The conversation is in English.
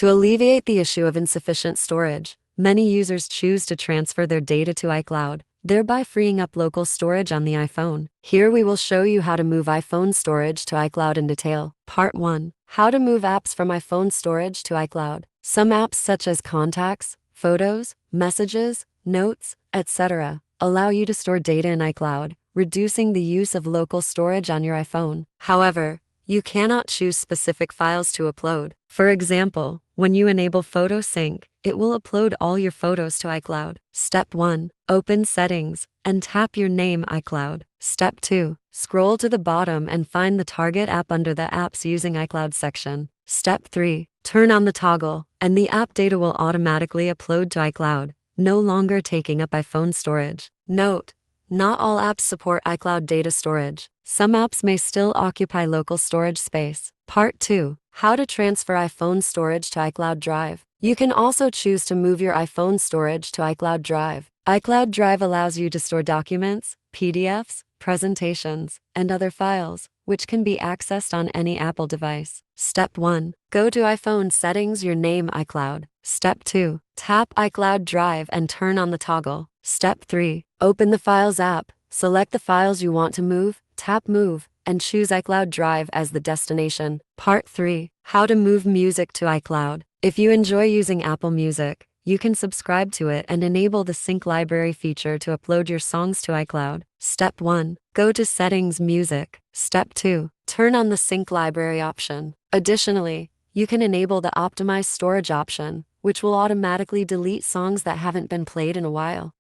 To alleviate the issue of insufficient storage, many users choose to transfer their data to iCloud, thereby freeing up local storage on the iPhone. Here we will show you how to move iPhone storage to iCloud in detail. Part 1. How to move apps from iPhone storage to iCloud. Some apps such as Contacts, Photos, Messages, Notes, etc. allow you to store data in iCloud, reducing the use of local storage on your iPhone. However, you cannot choose specific files to upload. For example, when you enable Photo Sync, it will upload all your photos to iCloud. Step 1. Open Settings and tap your name iCloud. Step 2. Scroll to the bottom and find the target app under the Apps Using iCloud section. Step 3. Turn on the toggle, and the app data will automatically upload to iCloud, no longer taking up iPhone storage. Note: not all apps support iCloud data storage. Some apps may still occupy local storage space. Part 2. How to transfer iPhone storage to iCloud Drive. You can also choose to move your iPhone storage to iCloud Drive. iCloud Drive allows you to store documents, PDFs, presentations, and other files, which can be accessed on any Apple device. Step 1. Go to iPhone Settings, your name iCloud. Step 2. Tap iCloud Drive and turn on the toggle. Step 3. Open the Files app, select the files you want to move, tap Move, and choose iCloud Drive as the destination. Part 3. How to move music to iCloud. If you enjoy using Apple Music, you can subscribe to it and enable the Sync Library feature to upload your songs to iCloud. Step 1. Go to Settings Music. Step 2. Turn on the Sync Library option. Additionally, you can enable the Optimize Storage option, which will automatically delete songs that haven't been played in a while.